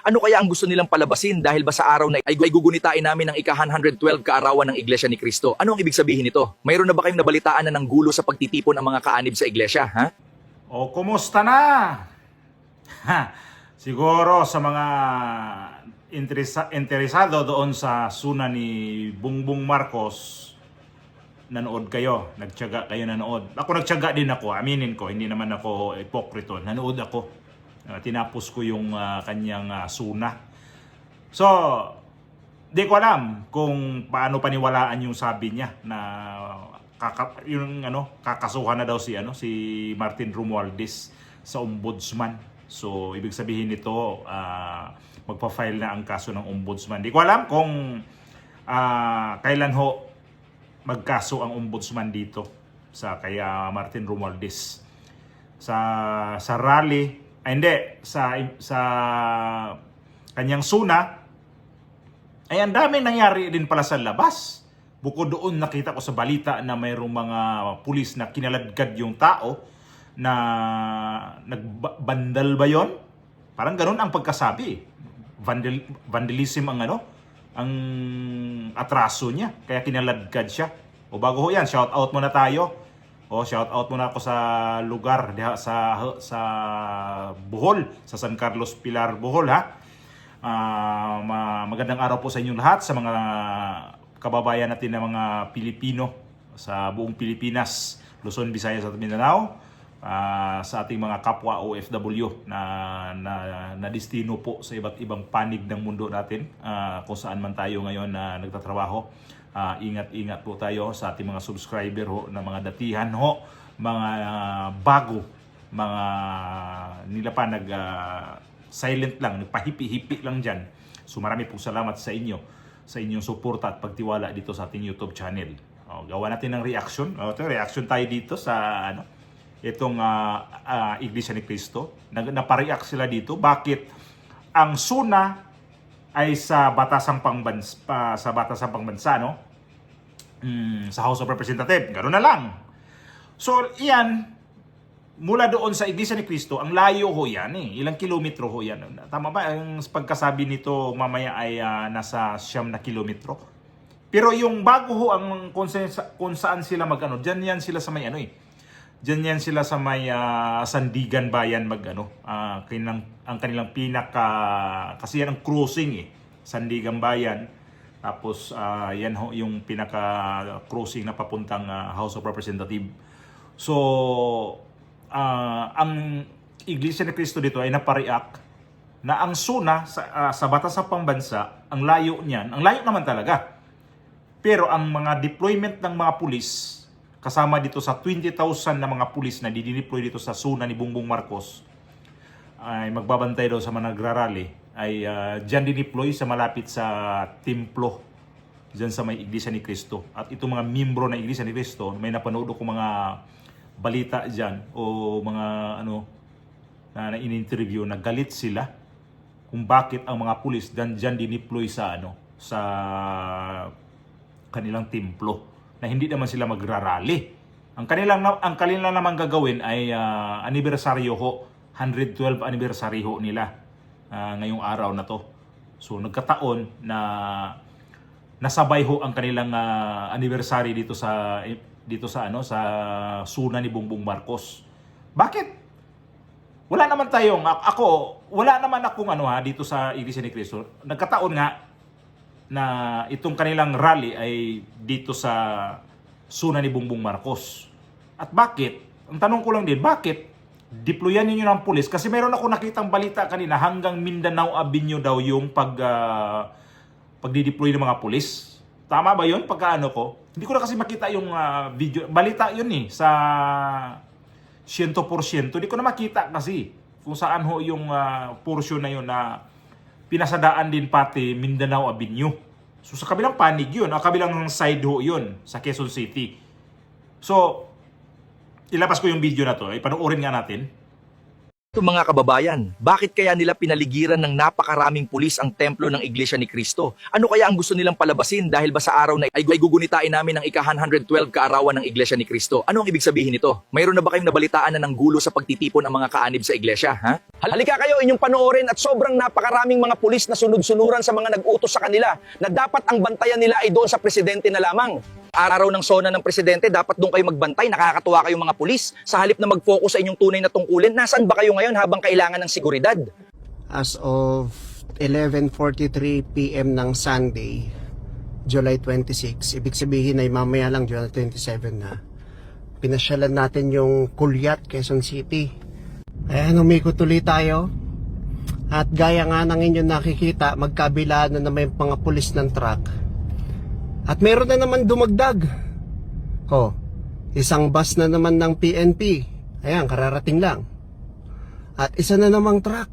Ano kaya ang gusto nilang palabasin dahil ba sa araw na ay gugunitain namin ang ika-112 kaarawan ng Iglesia ni Cristo? Ano ang ibig sabihin nito? Mayroon na ba kayong nabalitaan na ng gulo sa pagtitipon ng mga kaanib sa iglesia, ha? O, kumusta na? Ha, siguro sa mga interesado doon sa suna ni Bongbong Marcos, nanood kayo, nagtiyaga kayo nanood. Ako nagtiyaga din ako, aminin ko, hindi naman ako hipokrito. Nanood ako. Tinapos ko yung kanyang suna. So, di ko alam kung paano paniwalaan yung sabi niya na kakasuhan na daw si Martin Romualdez sa ombudsman. So, ibig sabihin nito, magpa-file na ang kaso ng ombudsman. Di ko alam kung kailan ho magkaso ang ombudsman dito sa kaya Martin Romualdez. Sa rally, hindi, sa kanyang suna, ay ang daming nangyari din pala sa labas. Bukod doon, nakita ko sa balita na mayroong mga pulis na kinaladkad yung tao na nagbandal ba yon? Parang ganun ang pagkasabi. Vandalism ang atraso niya. Kaya kinaladkad siya. O bago ho yan, shout out muna tayo. O shout out muna ako sa lugar sa Bohol, sa San Carlos Pilar, Bohol, ha. Magandang araw po sa inyong lahat, sa mga kababayan natin na mga Pilipino sa buong Pilipinas, Luzon, Visayas at Mindanao, sa ating mga kapwa OFW na destino po sa iba't ibang panig ng mundo natin, kung saan man tayo ngayon na nagtatrabaho. Ingat-ingat po tayo sa ating mga subscriber ho, na mga datihan ho, mga bago, mga nila pa silent lang, nagpahipi-hipi lang dyan. So marami pong salamat sa inyo, sa inyong suporta at pagtiwala dito sa ating YouTube channel. Gawa natin ng reaction. Reaction tayo dito sa itong Iglesia ni Cristo. Napareact sila dito. Bakit ang suna ay sa batasang pangbansa, no? Sa House of Representatives. Ganoon na lang. So, iyan, mula doon sa Iglesia ni Cristo, ang layo ho yan eh. Ilang kilometro ho yan. Tama ba? Ang pagkasabi nito mamaya ay nasa 9 na kilometro. Pero yung bago ho, ang kung saan sila dyan yan sila sa may dyan yan sila sa may Sandigan Bayan ang kanilang kasi yan ang crossing Sandigan Bayan. Tapos yan ho yung pinaka crossing na papuntang House of Representatives. So ang Iglesia ni Cristo dito ay napareact na ang suna sa batas sa pambansa, ang layo niyan, ang layo naman talaga. Pero ang mga deployment ng mga pulis, kasama dito sa 20,000 na mga pulis na dideploy dito sa suna ni Bongbong Marcos, ay magbabantay daw sa mga nagrarally, ay dyan dideploy sa malapit sa templo, dyan sa may Iglesia ni Cristo. At itong mga miyembro ng Iglesia ni Cristo, may napanood ko mga balita dyan o mga na in-interview, na galit sila kung bakit ang mga pulis dyan dineploy sa sa kanilang templo, na hindi naman sila magrarally. Ang kanilang naman gagawin ay anibersaryo ho, 112 anniversary ho nila ngayong araw na to. So nagkataon na nasabay ho ang kanilang anniversary dito sa sa suna ni Bongbong Marcos. Bakit? Wala naman akong dito sa Iglesia ni Cristo. Nagkataon nga na itong kanilang rally ay dito sa suna ni Bongbong Marcos. At bakit? Ang tanong ko lang din, bakit deployan ninyo ng pulis? Kasi meron ako nakitang balita kanina, hanggang Mindanao Avenue daw yung pagdi-deploy ng mga pulis. Tama ba yun? Ko, hindi ko na kasi makita yung video. Balita yun sa 100%. Hindi ko na makita kasi kung saan ho yung portion na yun na pinasadaan din pati Mindanao Avenue. So sa kabilang panig yun, kabilang side ho yun sa Quezon City. So ilabas ko yung video na to, panoorin nga natin. So mga kababayan, bakit kaya nila pinaligiran ng napakaraming pulis ang templo ng Iglesia ni Cristo? Ano kaya ang gusto nilang palabasin dahil ba sa araw na ay gugunitain namin ang ika-112 kaarawan ng Iglesia ni Cristo? Ano ang ibig sabihin nito? Mayroon na ba kayong nabalitaan na ng gulo sa pagtitipon ng mga kaanib sa iglesia? Ha? Halika kayo inyong panoorin at sobrang napakaraming mga pulis na sunod-sunuran sa mga nag-utos sa kanila na dapat ang bantayan nila ay doon sa presidente na lamang. Araw ng SONA ng presidente, dapat doon kayo magbantay, nakakatuwa kayong mga pulis. Sa halip na mag-focus sa inyong tunay na tungkulin, nasaan ba kayo ngayon habang kailangan ng seguridad? As of 11:43 PM ng Sunday, July 26, ibig sabihin ay mamaya lang July 27 na, pinasyalan natin yung Kulyat, Quezon City. Ayan, umikot tuloy tayo. At gaya nga ng inyong nakikita, magkabila na may mga pulis ng truck. At meron na naman dumagdag. Isang bus na naman ng PNP. Ayan, kararating lang. At isa na namang truck.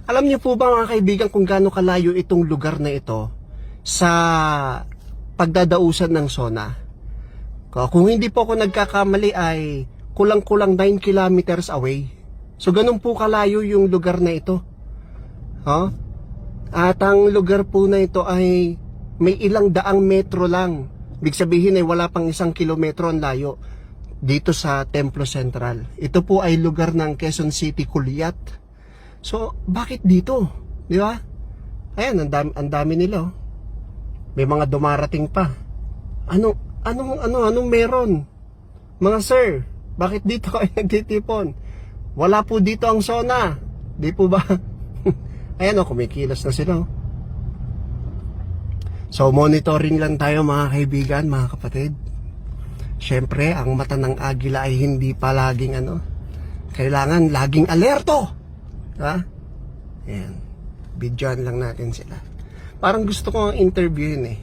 Alam niyo po ba mga kaibigan kung gaano kalayo itong lugar na ito sa pagdadausan ng SONA? Kung hindi po ako nagkakamali ay kulang-kulang 9 kilometers away. So ganun po kalayo yung lugar na ito. At ang lugar po na ito ay may ilang daang metro lang. Ibig sabihin ay wala pang 1 kilometro ang layo dito sa Templo Central. Ito po ay lugar ng Quezon City, Kulyat. So, bakit dito? Di ba? Ayan, ang dami nila. May mga dumarating pa. Anong meron? Mga sir, bakit dito kayo nagtitipon? Wala po dito ang SONA. Di po ba? Ayan kumikilos na sila. So, monitoring lang tayo mga kaibigan, mga kapatid. Siyempre, ang mata ng agila ay hindi palaging kailangan laging alerto. Diba? Ayan. Bidyoan lang natin sila. Parang gusto ko ang interviewin eh.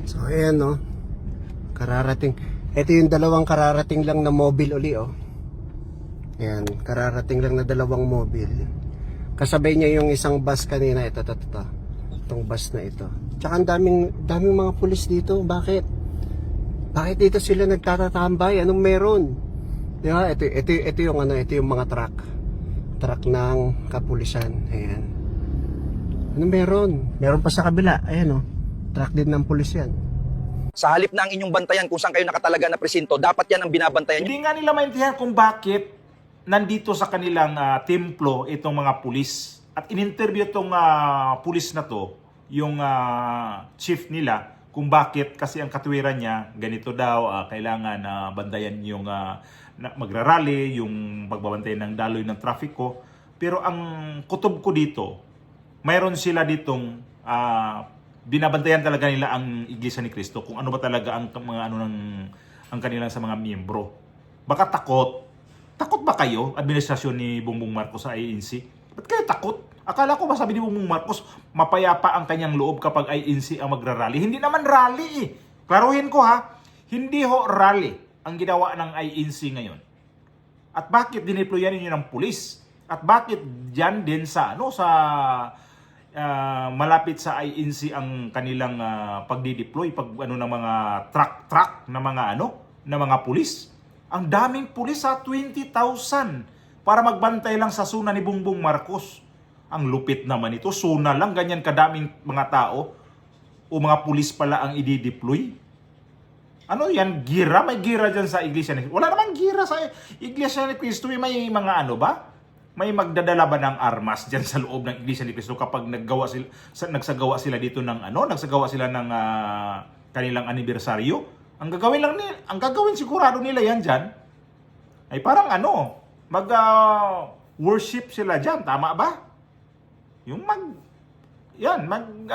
So, ayan kararating. Ito yung dalawang kararating lang na mobile uli Ayan, kararating lang na dalawang mobile. Kasabay niya yung isang bus kanina. Itong bus na ito. Tsaka ang daming mga pulis dito. Bakit dito sila nagtatatambay? Anong meron? Diba? Ito yung mga truck ng kapulisan. Ayan. Anong meron? Meron pa sa kabila. Ayan truck din ng pulis yan. Sa halip na ang inyong bantayan kung saan kayo nakatalaga na presinto, dapat yan ang binabantayan. Hindi nga nila maintindihan kung bakit nandito sa kanilang templo itong mga pulis. At in-interview itong pulis na to, yung chief nila, kung bakit, kasi ang katwiran niya, ganito daw, kailangan bandayan yung magrarally, yung pagbabantay ng daloy ng trafiko. Pero ang kutob ko dito, mayroon sila ditong binabantayan talaga nila ang Iglesia ni Cristo, kung ano ba talaga ang mga ang kanilang sa mga miyembro. Baka takot ba kayo, administrasyon ni Bongbong Marcos sa INC? Ba't kayo takot? Akala ko ba sabi ni Bongbong Marcos, mapayapa ang kanyang loob kapag INC ang magrarally? Hindi naman rally eh. Klaruhin ko hindi rally ang ginawa ng INC ngayon. At bakit dineployan ninyo ng pulis? At bakit dyan din sa malapit sa INC ang kanilang pagdideploy ng mga truck na mga pulis? Ang daming pulis 20,000 para magbantay lang sa SONA ni Bongbong Marcos. Ang lupit naman ito, SONA lang, ganyan kadaming mga tao o mga pulis pala ang i-deploy. Ano yan? Gira? May gira dyan sa Iglesia ni Cristo? Wala namang gira sa Iglesia ni Cristo. May mga may magdadala ba ng armas dyan sa loob ng Iglesia ni Cristo kapag nagsagawa sila dito ng nagsagawa sila ng kanilang anibersaryo? Ang gagawin sigurado nila yan dyan ay parang worship sila dyan, tama ba? Yung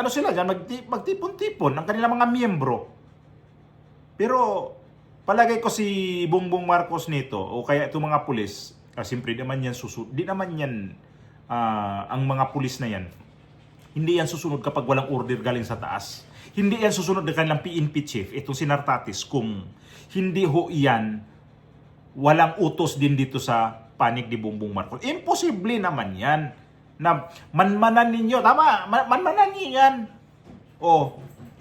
sila dyan, magtipon-tipon ng kanilang mga miyembro. Pero palagay ko si Bongbong Marcos nito o kaya itong mga pulis, siyempre naman yan di naman yan ang mga pulis na yan. Hindi yan susunod kapag walang order galing sa taas. Hindi yan susunod ng kanilang PNP chief, itong si Nartatis, kung hindi yan walang utos din dito sa panig ni Bongbong Marcos. Imposible naman yan na manmanan ninyo. Tama, manmanan ninyo yan.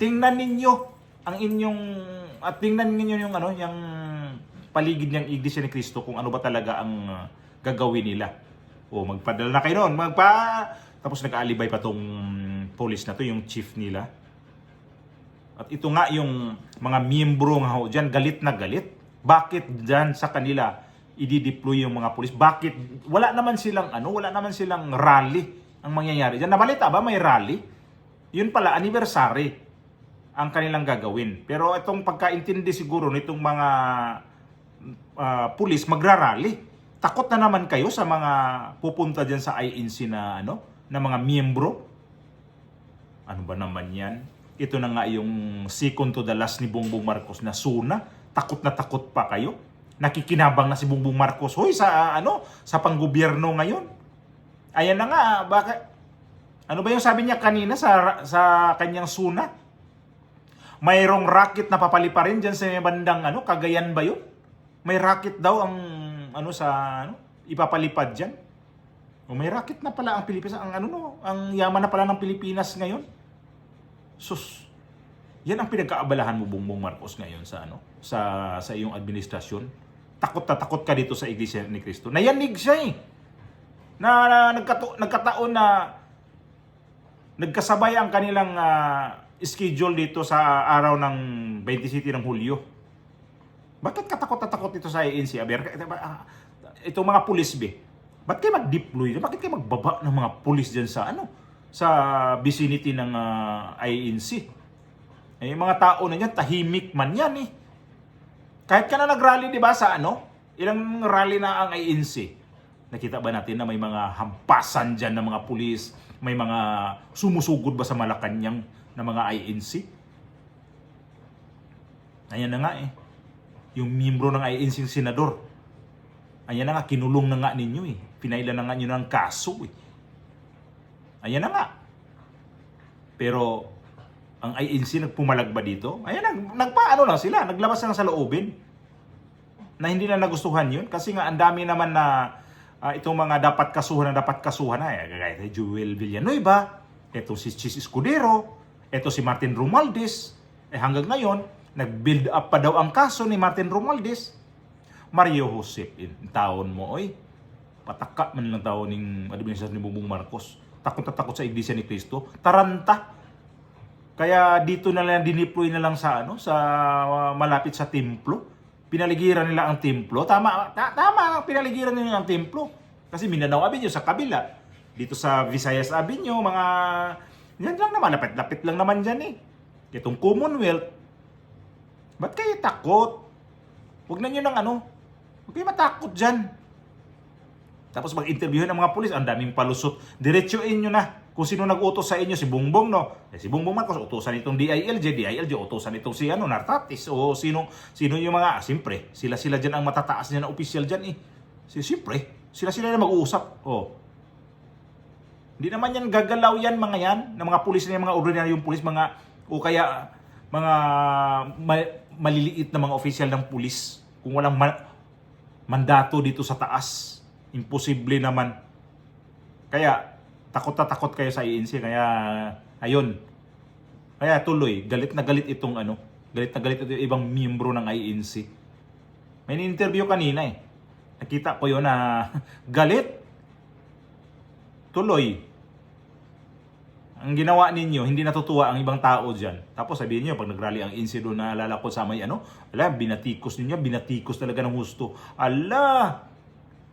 Tingnan ninyo ang inyong, at tingnan ninyo yung paligid ng Iglesia ni Cristo kung ano ba talaga ang gagawin nila. O magpadala na kayo noon, tapos nag-aalibay pa tong police na to, yung chief nila. At ito nga yung mga miyembro nga ho dyan, galit na galit. Bakit dyan sa kanila i-deploy yung mga pulis? Bakit? Wala naman silang rally ang mangyayari dyan. Nabalita ba may rally? Yun pala, anniversary ang kanilang gagawin. Pero itong pagkaintindi siguro nitong mga pulis, magrarally. Takot na naman kayo sa mga pupunta dyan sa INC na mga miyembro. Ano ba naman yan? Ito na nga yung second to the last ni Bongbong Marcos na SUNA. Takot na takot pa kayo. Nakikinabang na si Bongbong Marcos sa panggobyerno ngayon. Ayan na nga, bakit? Ano ba yung sabi niya kanina sa kanyang SUNA? Mayroong rocket na papalipa rin dyan sa bandang Cagayan ba yun? May rocket daw ang ipapalipad dyan. O may rocket na pala ang Pilipinas, ang yaman na pala ng Pilipinas ngayon. Sus. Yan ang pinagkaabalahan mo, Bongbong Marcos, ngayon sa iyong administrasyon. Takot na takot ka dito sa Iglesia ni Cristo. Nayanig siya na nagkataon na nagkasabay ang kanilang schedule dito sa araw ng 27 ng Hulyo. Bakit katakot na takot dito sa ANC? Itong mga pulis, ba't kayo mag-deploy? Bakit kayo magbaba ng mga pulis dyan sa vicinity ng INC? Yung mga tao na yan, tahimik man yan Kahit ka na nag-rally, di ba, ilang rally na ang INC? Nakita ba natin na may mga hampasan dyan ng mga pulis? May mga sumusugod ba sa Malacanang na mga INC? Ayan na nga Yung miyembro ng INC, yung senador. Ayan na nga, kinulong na nga ninyo Pinailan na nga nyo ng kaso Ayan na nga. Pero ang INC nagpumalag ba dito? Ayan lang sila, naglabas na sa loobin. Na hindi na nagustuhan yun. Kasi nga, ang dami naman na itong mga dapat kasuhan na. Gaya kay Joel Villanueva, eto si Chis Escudero, eto si Martin Romualdez. Hanggang ngayon, nag-build up pa daw ang kaso ni Martin Romualdez. Mario Josep, taon mo, pataka man lang taon ng administrasyon ni Bongbong Marcos. Takot na takot sa Iglesia ni Cristo. Taranta. Kaya dito na lang dineploy na lang sa malapit sa templo. Pinaligiran nila ang templo. Tama pinaligiran nila ang templo. Kasi Mindanao Avenue sa kabila. Dito sa Visayas Avenue, yan lang naman, lapit-lapit lang naman dyan Itong Commonwealth. Ba't kayo takot? Huwag na nyo huwag kayo matakot dyan. Tapos mag-interviewin ng mga pulis, ang daming palusot. Diretsuin nyo na kung sino nag-utos sa inyo, si Bongbong, si Bongbong Marcos, utosan itong DILG, utosan itong si Nartatis, o sino yung mga, siyempre, sila dyan ang matataas niya na opisyal dyan Siyempre, sila na mag-uusap. Hindi naman yan gagalaw yan, na mga pulis na mga ordinaryong pulis, o kaya mga maliliit na mga opisyal ng pulis. Kung walang mandato dito sa taas, imposible naman. Kaya, takot na takot kayo sa INC. Kaya, ayun. Kaya tuloy, galit na galit itong galit na galit itong ibang miyembro ng INC. May ni-interview kanina Nakita ko yun na galit. Tuloy. Ang ginawa ninyo, hindi natutuwa ang ibang tao dyan. Tapos sabihin nyo, pag nag-rally ang INC doon, naalala ko sa may binatikos ninyo, binatikos talaga ng husto.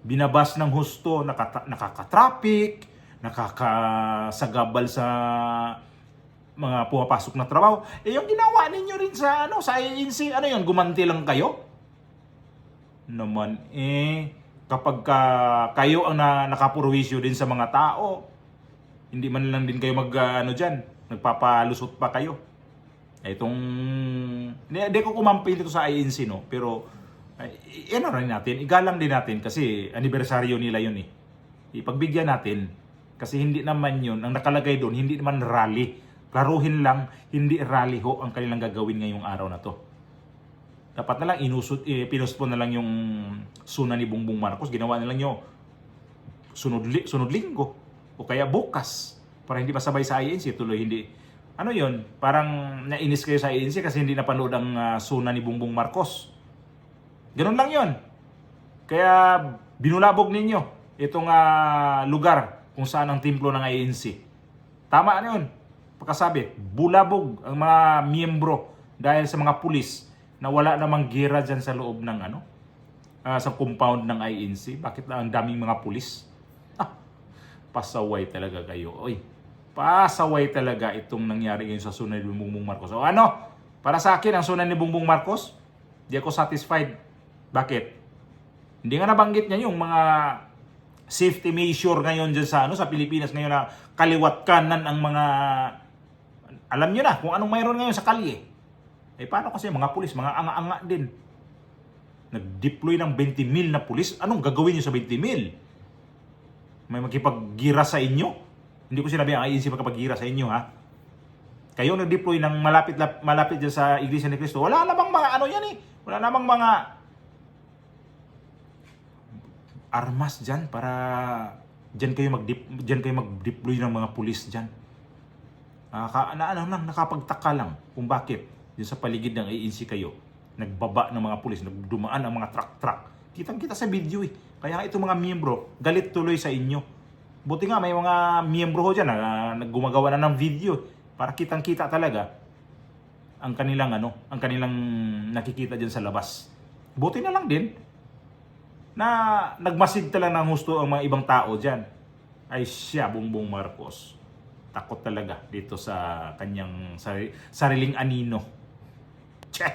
Binabas ng husto, nakaka-traffic, nakakasagabal sa mga pumapasok na trabaho. Yung ginawa ninyo rin sa INC, gumanti lang kayo? Naman kapag kayo ang nakapurwisyo din sa mga tao, hindi man lang din kayo nagpapalusot pa kayo. Hindi ko kumampi dito sa INC, pero rin natin, igalang din natin kasi anibersaryo nila yun Ipagbigyan natin kasi hindi naman yun, ang nakalagay doon, hindi naman rally. Klaruhin lang, hindi rally ang kanilang gagawin ngayong araw na to. Dapat na lang pinuspon na lang yung SUNA ni Bongbong Marcos, ginawa na lang yung sunod linggo o kaya bukas para hindi masabay sa INC, tuloy hindi. Parang nainis kayo sa INC kasi hindi napanood ang SUNA ni Bongbong Marcos. Ganun lang yon. Kaya binulabog ninyo itong lugar kung saan ang templo ng INC. Tama na yun. Pagkasabi, bulabog ang mga miyembro dahil sa mga pulis na wala namang gira dyan sa loob ng sa compound ng INC. Bakit na ang daming mga pulis? Pasaway talaga kayo. Oy, pasaway talaga itong nangyari ngayon sa sunod ni Bongbong Marcos. O ano? Para sa akin, ang sunod ni Bongbong Marcos, di ako satisfied. Bakit? Hindi nga nabanggit niya yung mga safety measure ngayon dyan sa Pilipinas ngayon na kaliwat kanan ang mga, alam nyo na kung anong mayroon ngayon sa kalye. Eh paano kasi mga pulis, mga anga-anga din. Nag-deploy ng 20,000 na pulis. Anong gagawin nyo sa 20,000? May magkipaggira sa inyo? Hindi ko sinabi ang INC magkipaggira sa inyo, ha? Kayo nag-deploy ng malapit dyan sa Iglesia ni Cristo. Wala namang mga yan eh. Wala namang mga armas dyan para dyan kayo mag-deploy ng mga pulis dyan. Nakapagtaka lang kung bakit dyan sa paligid ng INC kayo nagbaba ng mga pulis, nagdumaan ang mga truck. Kitang-kita sa video eh. Kaya itong mga miyembro, galit tuloy sa inyo. Buti nga may mga miyembro ho dyan na naggumagawa na ng video para kitang-kita talaga ang kanilang nakikita dyan sa labas. Buti na lang din na nagmasid talaga ng husto ang mga ibang tao dyan. Ay siya, Bongbong Marcos. Takot talaga dito sa kanyang sariling anino. Check!